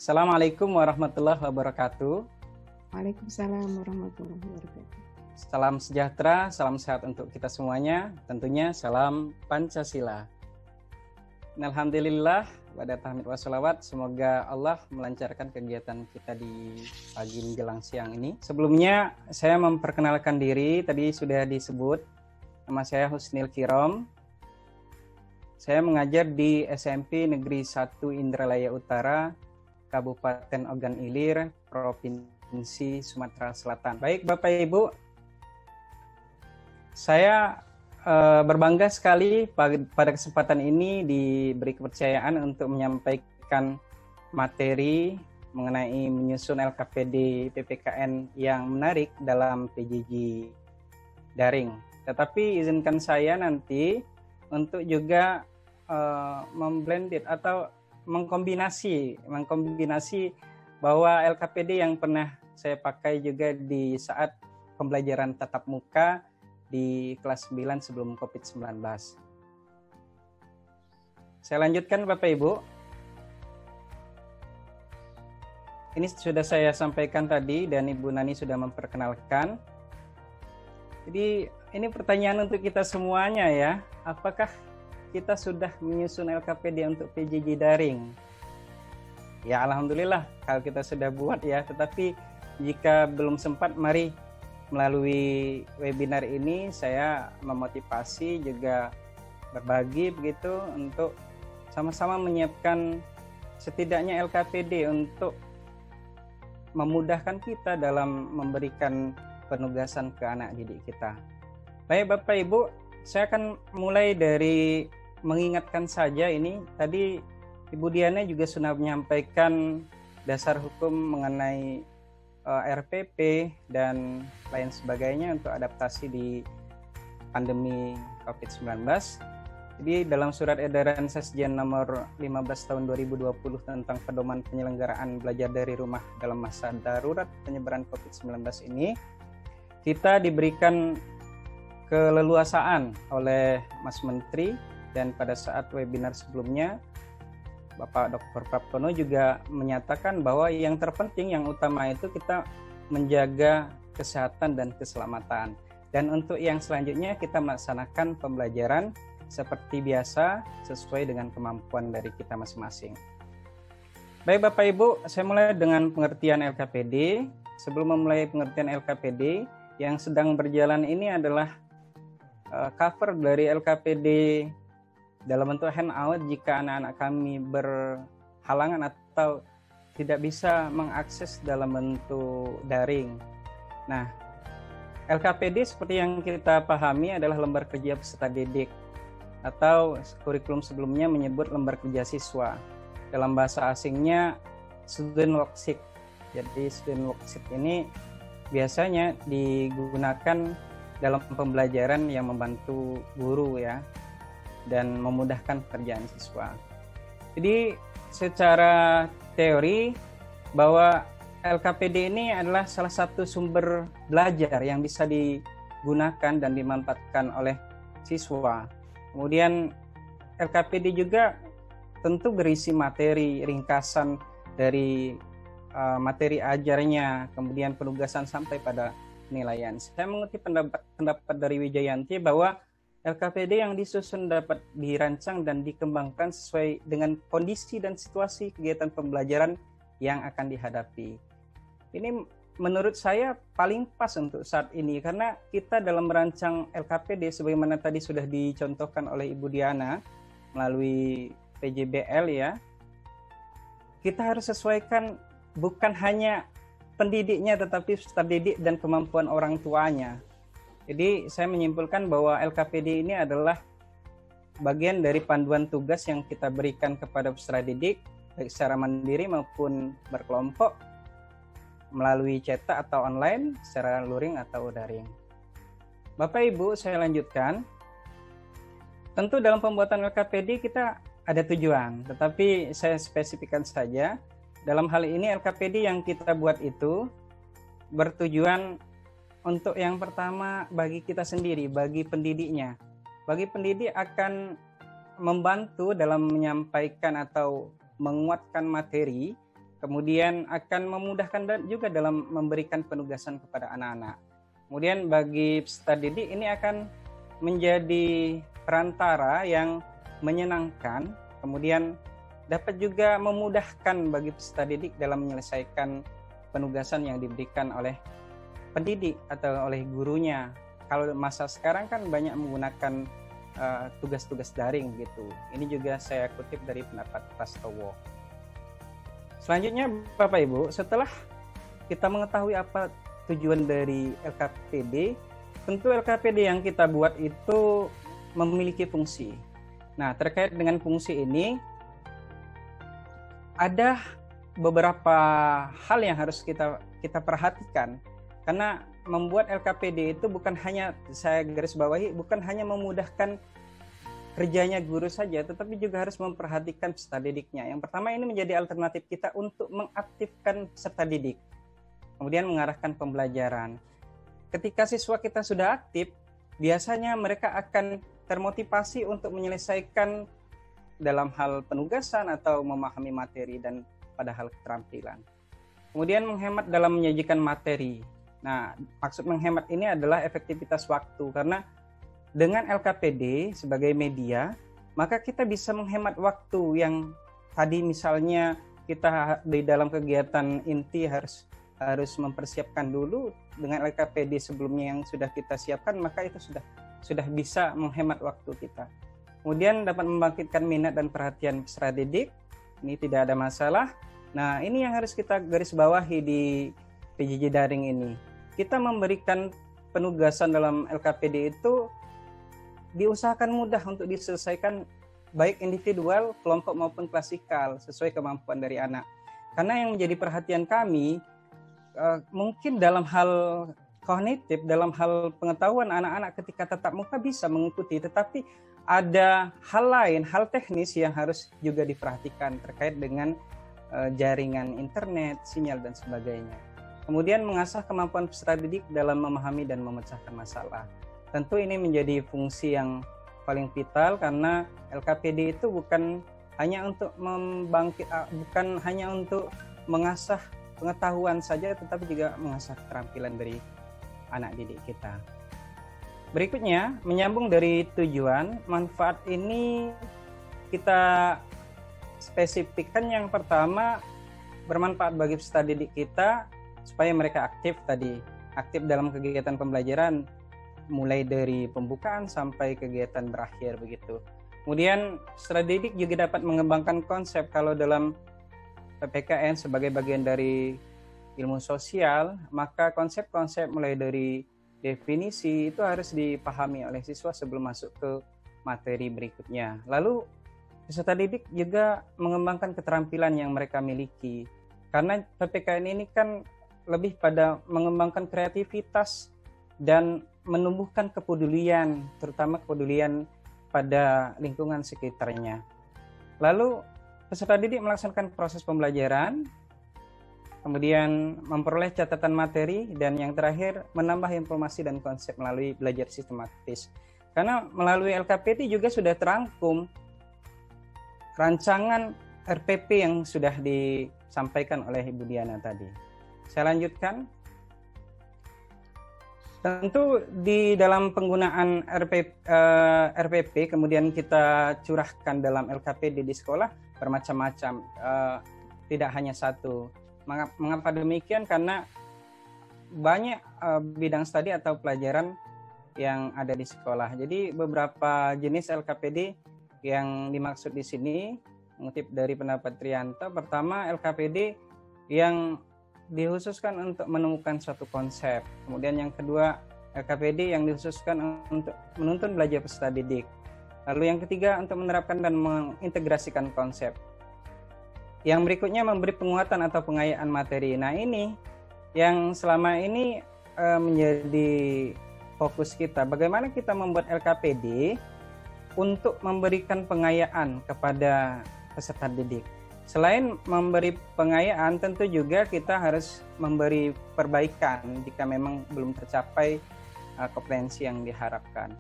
Assalamualaikum warahmatullahi wabarakatuh. Waalaikumsalam warahmatullahi wabarakatuh. Salam sejahtera, salam sehat untuk kita semuanya. Tentunya salam Pancasila. Alhamdulillah, pada tahmid wassalawat. Semoga Allah melancarkan kegiatan kita di pagi menjelang siang ini. Sebelumnya saya memperkenalkan diri, tadi sudah disebut. Nama saya Husnil Kirom. Saya mengajar di SMP Negeri 1 Indralaya Utara, Kabupaten Ogan Ilir, Provinsi Sumatera Selatan. Baik Bapak Ibu, saya berbangga sekali pada kesempatan ini diberi kepercayaan untuk menyampaikan materi mengenai menyusun LKPD PPKN yang menarik dalam PJJ daring. Tetapi izinkan saya nanti untuk juga memblended atau mengkombinasi bahwa LKPD yang pernah saya pakai juga di saat pembelajaran tatap muka di kelas 9 sebelum COVID-19. Saya lanjutkan Bapak Ibu. Ini sudah saya sampaikan tadi dan Ibu Nani sudah memperkenalkan. Jadi ini pertanyaan untuk kita semuanya ya. Apakah kita sudah menyusun LKPD untuk PJJ daring? Ya Alhamdulillah kalau kita sudah buat ya. Tetapi jika belum sempat, mari melalui webinar ini saya memotivasi juga berbagi begitu untuk sama-sama menyiapkan setidaknya LKPD untuk memudahkan kita dalam memberikan penugasan ke anak didik kita. Baik Bapak Ibu, saya akan mulai dari mengingatkan saja ini. Tadi Ibu Diana juga sudah menyampaikan dasar hukum mengenai RPP dan lain sebagainya untuk adaptasi di pandemi COVID-19. Jadi dalam surat edaran Sesjen nomor 15 tahun 2020 tentang pedoman penyelenggaraan belajar dari rumah dalam masa darurat penyebaran COVID-19 ini, kita diberikan keleluasaan oleh Mas Menteri, dan pada saat webinar sebelumnya Bapak Dr. Praptono juga menyatakan bahwa yang terpenting, yang utama itu kita menjaga kesehatan dan keselamatan. Dan untuk yang selanjutnya kita melaksanakan pembelajaran seperti biasa sesuai dengan kemampuan dari kita masing-masing. Baik Bapak Ibu, saya mulai dengan pengertian LKPD. Sebelum memulai pengertian LKPD, yang sedang berjalan ini adalah cover dari LKPD dalam bentuk handout jika anak-anak kami berhalangan atau tidak bisa mengakses dalam bentuk daring. Nah, LKPD seperti yang kita pahami adalah lembar kerja peserta didik, atau kurikulum sebelumnya menyebut lembar kerja siswa. Dalam bahasa asingnya student worksheet. Jadi student worksheet ini biasanya digunakan dalam pembelajaran yang membantu guru ya, dan memudahkan pekerjaan siswa. Jadi secara teori bahwa LKPD ini adalah salah satu sumber belajar yang bisa digunakan dan dimanfaatkan oleh siswa. Kemudian LKPD juga tentu berisi materi, ringkasan dari materi ajarnya, kemudian penugasan sampai pada penilaian. Saya mengutip pendapat dari Wijayanti bahwa LKPD yang disusun dapat dirancang dan dikembangkan sesuai dengan kondisi dan situasi kegiatan pembelajaran yang akan dihadapi. Ini menurut saya paling pas untuk saat ini, karena kita dalam merancang LKPD sebagaimana tadi sudah dicontohkan oleh Ibu Diana melalui PJBL ya, kita harus sesuaikan bukan hanya pendidiknya tetapi peserta didik dan kemampuan orang tuanya. Jadi saya menyimpulkan bahwa LKPD ini adalah bagian dari panduan tugas yang kita berikan kepada peserta didik baik secara mandiri maupun berkelompok melalui cetak atau online, secara luring atau daring. Bapak Ibu, saya lanjutkan. Tentu dalam pembuatan LKPD kita ada tujuan, tetapi saya spesifikkan saja. Dalam hal ini LKPD yang kita buat itu bertujuan untuk yang pertama bagi kita sendiri, bagi pendidiknya. Bagi pendidik akan membantu dalam menyampaikan atau menguatkan materi kemudian akan memudahkan juga dalam memberikan penugasan kepada anak-anak. Kemudian bagi peserta didik ini akan menjadi perantara yang menyenangkan, kemudian dapat juga memudahkan bagi peserta didik dalam menyelesaikan penugasan yang diberikan oleh pendidik atau oleh gurunya. Kalau masa sekarang kan banyak menggunakan tugas-tugas daring gitu. Ini juga saya kutip dari pendapat Prastowo. Selanjutnya Bapak Ibu, setelah kita mengetahui apa tujuan dari LKPD, tentu LKPD yang kita buat itu memiliki fungsi. Nah, terkait dengan fungsi ini, ada beberapa hal yang harus kita perhatikan. Karena membuat LKPD itu bukan hanya, saya garis bawahi, bukan hanya memudahkan kerjanya guru saja, tetapi juga harus memperhatikan peserta didiknya. Yang pertama, ini menjadi alternatif kita untuk mengaktifkan peserta didik, kemudian mengarahkan pembelajaran. Ketika siswa kita sudah aktif, biasanya mereka akan termotivasi untuk menyelesaikan dalam hal penugasan atau memahami materi dan pada hal keterampilan. Kemudian menghemat dalam menyajikan materi. Nah, maksud menghemat ini adalah efektivitas waktu, karena dengan LKPD sebagai media, maka kita bisa menghemat waktu yang tadi misalnya kita di dalam kegiatan inti harus mempersiapkan dulu. Dengan LKPD sebelumnya yang sudah kita siapkan, maka itu sudah bisa menghemat waktu kita. Kemudian dapat membangkitkan minat dan perhatian peserta didik. Ini tidak ada masalah. Nah, ini yang harus kita garis bawahi di PJJ daring ini. Kita memberikan penugasan dalam LKPD itu diusahakan mudah untuk diselesaikan baik individual, kelompok maupun klasikal sesuai kemampuan dari anak. Karena yang menjadi perhatian kami, mungkin dalam hal kognitif, dalam hal pengetahuan anak-anak ketika tatap muka bisa mengikuti, tetapi ada hal lain, hal teknis yang harus juga diperhatikan terkait dengan jaringan internet, sinyal dan sebagainya. Kemudian mengasah kemampuan peserta didik dalam memahami dan memecahkan masalah. Tentu ini menjadi fungsi yang paling vital, karena LKPD itu bukan hanya untuk bukan hanya untuk mengasah pengetahuan saja, tetapi juga mengasah keterampilan dari anak didik kita. Berikutnya, menyambung dari tujuan, manfaat ini kita spesifikkan. Yang pertama, bermanfaat bagi peserta didik kita supaya mereka aktif dalam kegiatan pembelajaran mulai dari pembukaan sampai kegiatan berakhir begitu. Kemudian peserta didik juga dapat mengembangkan konsep. Kalau dalam PPKN sebagai bagian dari ilmu sosial, maka konsep-konsep mulai dari definisi itu harus dipahami oleh siswa sebelum masuk ke materi berikutnya. Lalu peserta didik juga mengembangkan keterampilan yang mereka miliki. Karena PPKN ini kan lebih pada mengembangkan kreativitas dan menumbuhkan kepedulian, terutama kepedulian pada lingkungan sekitarnya. Lalu peserta didik melaksanakan proses pembelajaran, kemudian memperoleh catatan materi, dan yang terakhir menambah informasi dan konsep melalui belajar sistematis. Karena melalui LKPD juga sudah terangkum rancangan RPP yang sudah disampaikan oleh Ibu Diana tadi. Saya lanjutkan. Tentu di dalam penggunaan RPP kemudian kita curahkan dalam LKPD di sekolah bermacam-macam, tidak hanya satu. Mengapa demikian? Karena banyak bidang studi atau pelajaran yang ada di sekolah. Jadi beberapa jenis LKPD yang dimaksud di sini, mengutip dari pendapat Trianto, pertama LKPD yang dikhususkan untuk menemukan suatu konsep. Kemudian yang kedua, LKPD yang dikhususkan untuk menuntun belajar peserta didik. Lalu yang ketiga, untuk menerapkan dan mengintegrasikan konsep. Yang berikutnya, memberi penguatan atau pengayaan materi. Nah, ini yang selama ini menjadi fokus kita. Bagaimana kita membuat LKPD untuk memberikan pengayaan kepada peserta didik. Selain memberi pengayaan, tentu juga kita harus memberi perbaikan jika memang belum tercapai kompetensi yang diharapkan.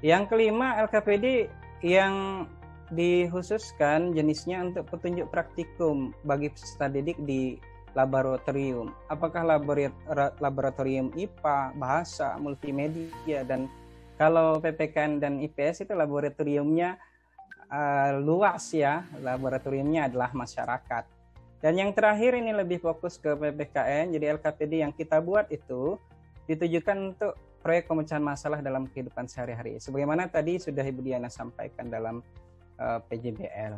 Yang kelima, LKPD yang dikhususkan jenisnya untuk petunjuk praktikum bagi peserta didik di laboratorium. Apakah laboratorium IPA, bahasa, multimedia, dan kalau PPKN dan IPS itu laboratoriumnya luas ya, laboratoriumnya adalah masyarakat. Dan yang terakhir ini lebih fokus ke PPKN, jadi LKPD yang kita buat itu ditujukan untuk proyek pemecahan masalah dalam kehidupan sehari-hari. Sebagaimana tadi sudah Ibu Diana sampaikan dalam PJBL.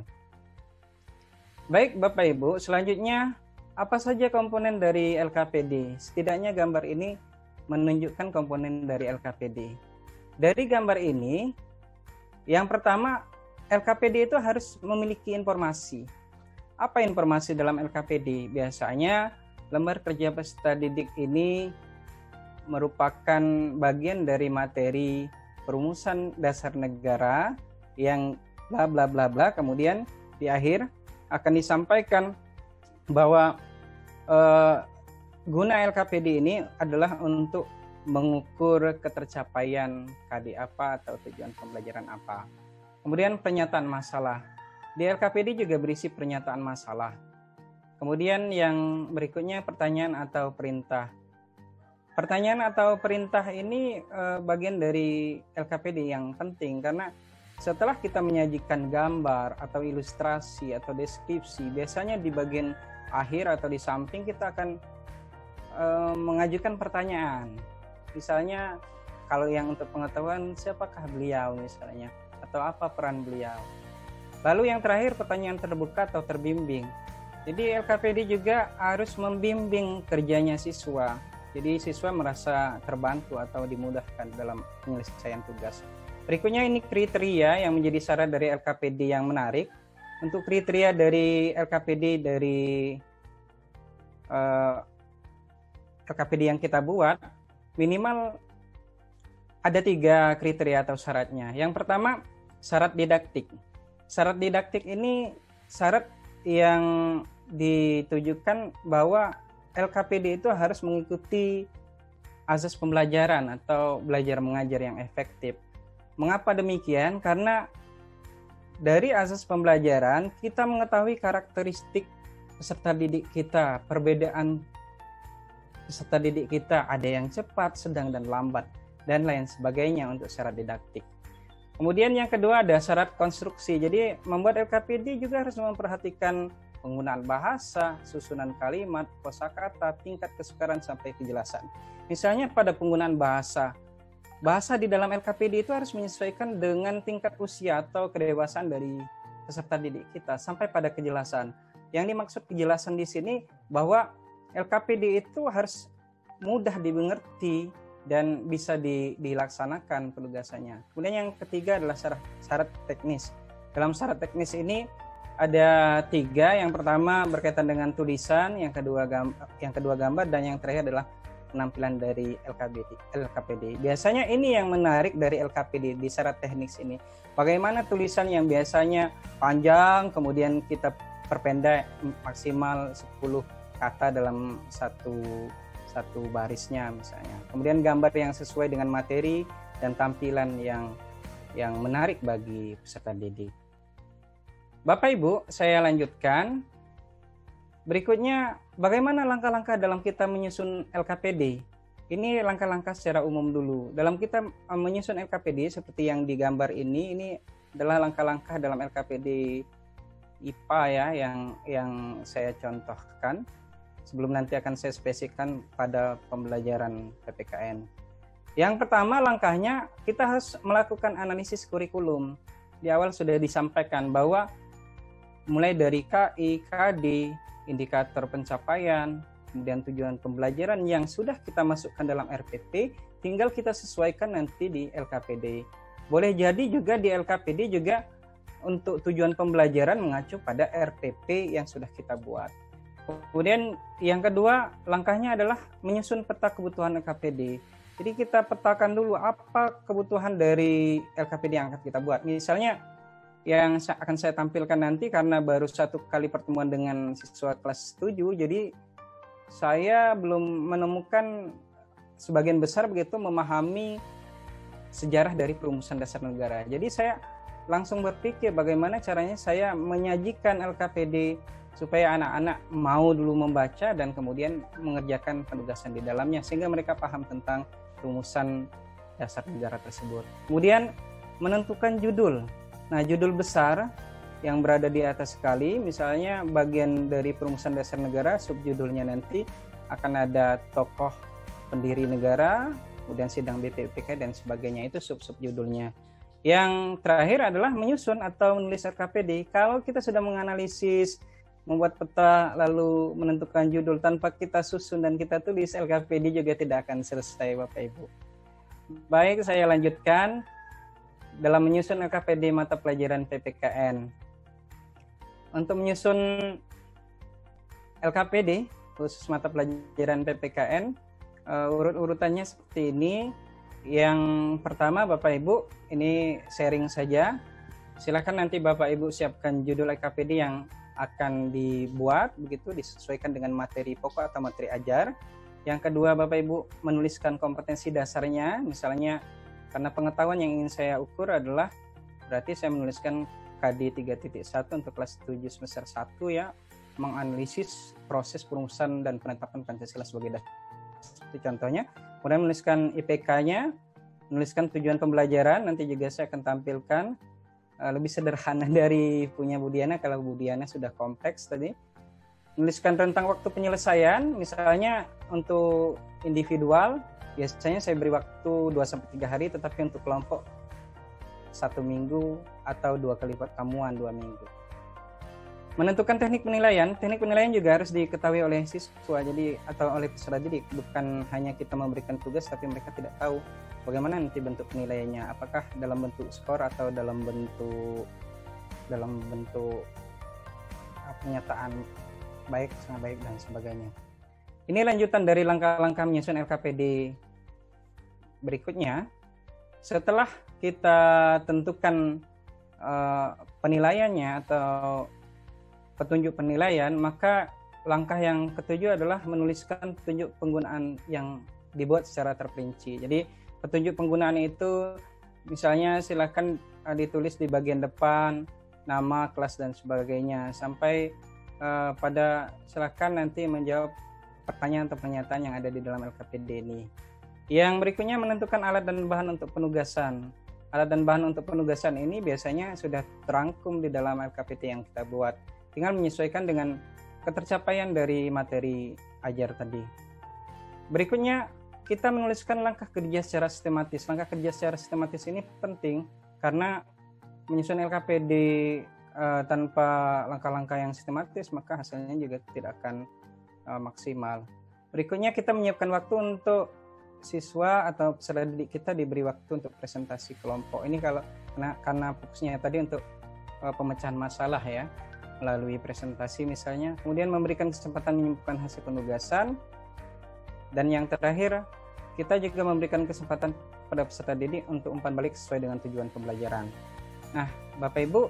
Baik Bapak Ibu, selanjutnya apa saja komponen dari LKPD? Setidaknya gambar ini menunjukkan komponen dari LKPD. Dari gambar ini, yang pertama LKPD itu harus memiliki informasi. Apa informasi dalam LKPD? Biasanya lembar kerja peserta didik ini merupakan bagian dari materi perumusan dasar negara yang bla bla bla bla, kemudian di akhir akan disampaikan bahwa guna LKPD ini adalah untuk mengukur ketercapaian KD apa atau tujuan pembelajaran apa. Kemudian pernyataan masalah. Di LKPD juga berisi pernyataan masalah. Kemudian yang berikutnya pertanyaan atau perintah. Pertanyaan atau perintah ini bagian dari LKPD yang penting karena setelah kita menyajikan gambar atau ilustrasi atau deskripsi, biasanya di bagian akhir atau di samping kita akan mengajukan pertanyaan. Misalnya kalau yang untuk pengetahuan siapakah beliau misalnya, atau apa peran beliau. Lalu yang terakhir pertanyaan terbuka atau terbimbing. Jadi LKPD juga harus membimbing kerjanya siswa. Jadi siswa merasa terbantu atau dimudahkan dalam penyelesaian tugas. Berikutnya ini kriteria yang menjadi syarat dari LKPD yang menarik. Untuk kriteria dari LKPD yang kita buat, minimal ada 3 kriteria atau syaratnya. Yang pertama, syarat didaktik. Syarat didaktik ini syarat yang ditujukan bahwa LKPD itu harus mengikuti azas pembelajaran atau belajar mengajar yang efektif. Mengapa demikian? Karena dari azas pembelajaran kita mengetahui karakteristik peserta didik kita, perbedaan peserta didik kita, ada yang cepat, sedang, dan lambat, dan lain sebagainya untuk syarat didaktik. Kemudian yang kedua ada syarat konstruksi. Jadi membuat LKPD juga harus memperhatikan penggunaan bahasa, susunan kalimat, kosakata, tingkat kesukaran sampai kejelasan. Misalnya pada penggunaan bahasa di dalam LKPD itu harus menyesuaikan dengan tingkat usia atau kedewasaan dari peserta didik kita sampai pada kejelasan. Yang dimaksud kejelasan di sini bahwa LKPD itu harus mudah dimengerti dan bisa dilaksanakan penugasannya. Kemudian yang ketiga adalah syarat teknis. Dalam syarat teknis ini ada 3. Yang pertama berkaitan dengan tulisan, yang kedua gambar, dan yang terakhir adalah penampilan dari LKPD. Biasanya ini yang menarik dari LKPD di syarat teknis ini. Bagaimana tulisan yang biasanya panjang, kemudian kita perpendek maksimal 10 kata dalam satu barisnya misalnya. Kemudian gambar yang sesuai dengan materi dan tampilan yang menarik bagi peserta didik. Bapak Ibu, saya lanjutkan. Berikutnya, bagaimana langkah-langkah dalam kita menyusun LKPD? Ini langkah-langkah secara umum dulu. Dalam kita menyusun LKPD seperti yang digambar ini adalah langkah-langkah dalam LKPD IPA ya yang saya contohkan. Sebelum nanti akan saya spesifikkan pada pembelajaran PPKN. Yang pertama langkahnya kita harus melakukan analisis kurikulum. Di awal sudah disampaikan bahwa mulai dari KI, KD, indikator pencapaian, kemudian tujuan pembelajaran yang sudah kita masukkan dalam RPP, tinggal kita sesuaikan nanti di LKPD. Boleh jadi juga di LKPD juga untuk tujuan pembelajaran mengacu pada RPP yang sudah kita buat. Kemudian yang kedua langkahnya adalah menyusun peta kebutuhan LKPD. Jadi kita petakan dulu apa kebutuhan dari LKPD yang akan kita buat. Misalnya yang akan saya tampilkan nanti karena baru 1 kali pertemuan dengan siswa kelas 7, jadi saya belum menemukan sebagian besar begitu memahami sejarah dari perumusan dasar negara. Jadi saya langsung berpikir bagaimana caranya saya menyajikan LKPD supaya anak-anak mau dulu membaca dan kemudian mengerjakan penugasan di dalamnya sehingga mereka paham tentang rumusan dasar negara tersebut. Kemudian menentukan judul. Nah, judul besar yang berada di atas sekali, misalnya bagian dari perumusan dasar negara, subjudulnya nanti akan ada tokoh pendiri negara, kemudian sidang BPUPK dan sebagainya, itu sub-sub judulnya. Yang terakhir adalah menyusun atau menulis LKPD. Kalau kita sudah menganalisis, membuat peta, lalu menentukan judul tanpa kita susun dan kita tulis, LKPD juga tidak akan selesai, Bapak Ibu. Baik, saya lanjutkan dalam menyusun LKPD mata pelajaran PPKN. Untuk menyusun LKPD khusus mata pelajaran PPKN, urut-urutannya seperti ini. Yang pertama, Bapak Ibu, ini sharing saja. Silakan nanti Bapak Ibu siapkan judul LKPD yang akan dibuat, begitu disesuaikan dengan materi pokok atau materi ajar. Yang kedua, Bapak Ibu menuliskan kompetensi dasarnya, misalnya karena pengetahuan yang ingin saya ukur adalah berarti saya menuliskan KD 3.1 untuk kelas 7 semester 1 ya, menganalisis proses perumusan dan penetapan Pancasila sebagai dasar. Itu contohnya. Kemudian menuliskan IPK-nya, menuliskan tujuan pembelajaran, nanti juga saya akan tampilkan lebih sederhana dari punya Bu Diana, kalau Bu Diana sudah kompleks tadi. Menuliskan rentang waktu penyelesaian, misalnya untuk individual, biasanya saya beri waktu 2-3 hari, tetapi untuk kelompok 1 minggu atau 2 kali pertemuan 2 minggu. Menentukan teknik penilaian juga harus diketahui oleh siswa jadi atau oleh peserta didik, bukan hanya kita memberikan tugas tapi mereka tidak tahu bagaimana nanti bentuk penilaiannya, apakah dalam bentuk skor atau dalam bentuk pernyataan baik, sangat baik dan sebagainya. Ini lanjutan dari langkah-langkah menyusun LKPD berikutnya. Setelah kita tentukan penilaiannya atau petunjuk penilaian, maka langkah yang ketujuh adalah menuliskan petunjuk penggunaan yang dibuat secara terperinci. Jadi petunjuk penggunaan itu misalnya silakan ditulis di bagian depan, nama, kelas dan sebagainya, sampai pada silakan nanti menjawab pertanyaan atau pernyataan yang ada di dalam LKPD ini. Yang berikutnya menentukan alat dan bahan untuk penugasan. Alat dan bahan untuk penugasan ini biasanya sudah terangkum di dalam LKPD yang kita buat. Tinggal menyesuaikan dengan ketercapaian dari materi ajar tadi. Berikutnya, kita menuliskan langkah kerja secara sistematis. Langkah kerja secara sistematis ini penting karena menyusun LKPD tanpa langkah-langkah yang sistematis, maka hasilnya juga tidak akan maksimal. Berikutnya, kita menyiapkan waktu untuk siswa atau peserta didik kita diberi waktu untuk presentasi kelompok. Ini karena fokusnya tadi untuk pemecahan masalah ya, melalui presentasi misalnya, kemudian memberikan kesempatan menyimpulkan hasil penugasan, dan yang terakhir kita juga memberikan kesempatan pada peserta didik untuk umpan balik sesuai dengan tujuan pembelajaran. Nah, Bapak Ibu,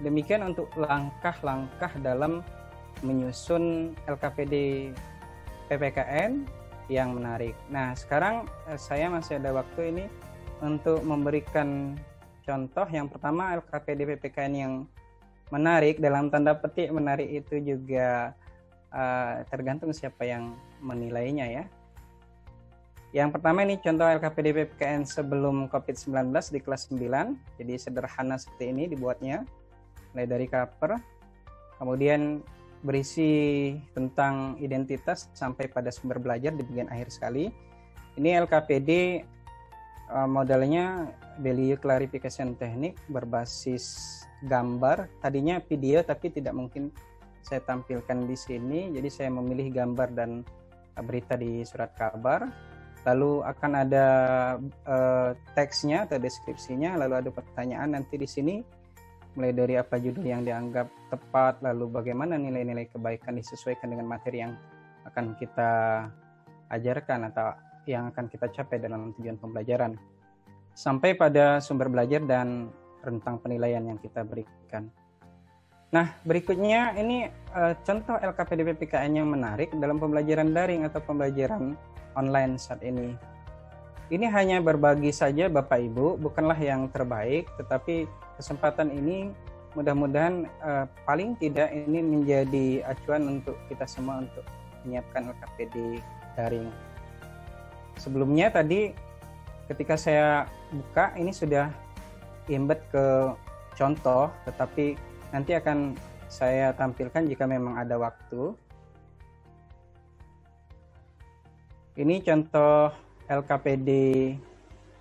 demikian untuk langkah-langkah dalam menyusun LKPD PPKN yang menarik. Nah, sekarang saya masih ada waktu ini untuk memberikan contoh. Yang pertama, LKPD PPKN yang menarik, dalam tanda petik menarik itu juga tergantung siapa yang menilainya ya. Yang pertama ini contoh LKPD PPKN sebelum COVID-19 di kelas 9. Jadi sederhana seperti ini dibuatnya, mulai dari cover, kemudian berisi tentang identitas sampai pada sumber belajar di bagian akhir sekali. Ini LKPD modelnya value clarification teknik berbasis gambar. Tadinya video tapi tidak mungkin saya tampilkan di sini, jadi saya memilih gambar dan berita di surat kabar. Lalu akan ada teksnya atau deskripsinya, lalu ada pertanyaan nanti di sini, mulai dari apa judul yang dianggap tepat, lalu bagaimana nilai-nilai kebaikan disesuaikan dengan materi yang akan kita ajarkan atau yang akan kita capai dalam tujuan pembelajaran, sampai pada sumber belajar dan rentang penilaian yang kita berikan. Nah, berikutnya ini contoh LKPD PPKN yang menarik dalam pembelajaran daring atau pembelajaran online saat ini. Ini hanya berbagi saja Bapak Ibu, bukanlah yang terbaik, tetapi kesempatan ini mudah-mudahan paling tidak ini menjadi acuan untuk kita semua untuk menyiapkan LKPD daring. Sebelumnya tadi ketika saya buka ini sudah embed ke contoh, tetapi nanti akan saya tampilkan jika memang ada waktu. Ini contoh LKPD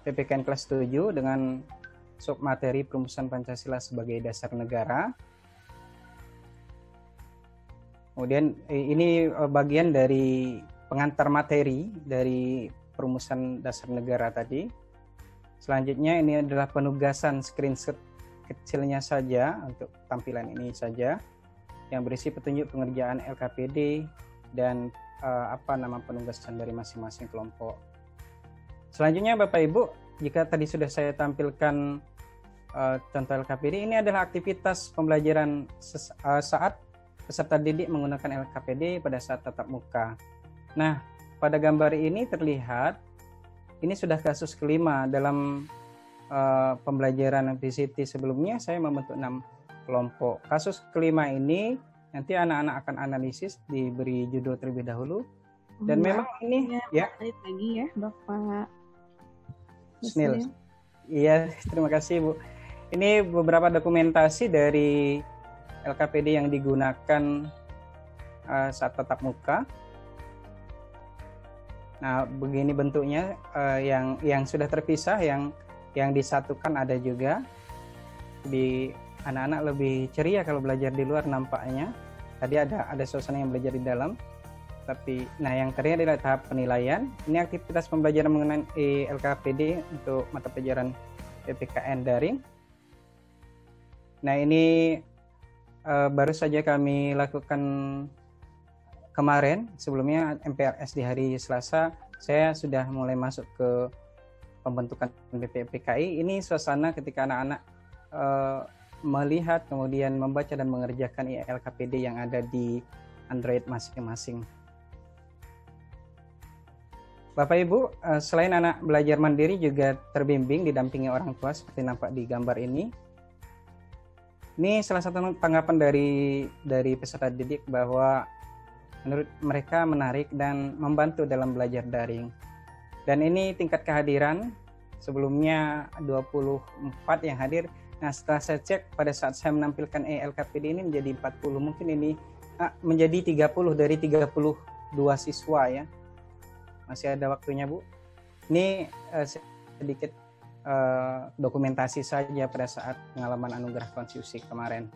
PPKN kelas 7 dengan submateri perumusan Pancasila sebagai dasar negara. Kemudian ini bagian dari pengantar materi dari perumusan dasar negara tadi. Selanjutnya ini adalah penugasan screenshot kecilnya saja untuk tampilan ini saja yang berisi petunjuk pengerjaan LKPD dan penugasan dari masing-masing kelompok. Selanjutnya Bapak Ibu, jika tadi sudah saya tampilkan contoh LKPD, ini adalah aktivitas pembelajaran saat peserta didik menggunakan LKPD pada saat tatap muka. Nah, pada gambar ini terlihat ini sudah kasus kelima dalam pembelajaran PCT sebelumnya. Saya membentuk 6 kelompok. Kasus kelima ini nanti anak-anak akan analisis, diberi judul terlebih dahulu. Dan memang ini ya lagi ya Bapak Snil. Iya, terima kasih Bu. Ini beberapa dokumentasi dari LKPD yang digunakan saat tatap muka. Nah, begini bentuknya, yang sudah terpisah, yang disatukan ada juga. Di anak-anak lebih ceria kalau belajar di luar nampaknya. Tadi ada suasana yang belajar di dalam. Tapi, nah yang terakhir adalah tahap penilaian. Ini aktivitas pembelajaran mengenai LKPD untuk mata pelajaran PPKN daring. Nah ini baru saja kami lakukan kemarin. Sebelumnya MPRS di hari Selasa, saya sudah mulai masuk ke pembentukan BPPKI. Ini suasana ketika anak-anak melihat, kemudian membaca dan mengerjakan LKPD yang ada di Android masing-masing. Bapak Ibu, selain anak belajar mandiri juga terbimbing didampingi orang tua seperti nampak di gambar ini. Ini salah satu tanggapan dari peserta didik bahwa menurut mereka menarik dan membantu dalam belajar daring. Dan ini tingkat kehadiran sebelumnya 24 yang hadir. Nah, setelah saya cek pada saat saya menampilkan LKPD ini menjadi 40, mungkin ini menjadi 30 dari 32 siswa ya. Masih ada waktunya Bu. Ini sedikit dokumentasi saja pada saat pengalaman anugerah Konfusi kemarin.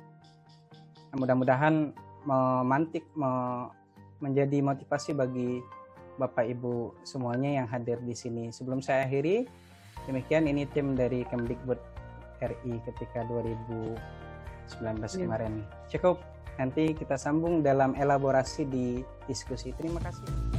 Nah, mudah-mudahan memantik menjadi motivasi bagi Bapak Ibu semuanya yang hadir di sini. Sebelum saya akhiri, demikian ini tim dari Kemdikbud RI ketika 2019 kemarin. Cukup, nanti kita sambung dalam elaborasi di diskusi. Terima kasih.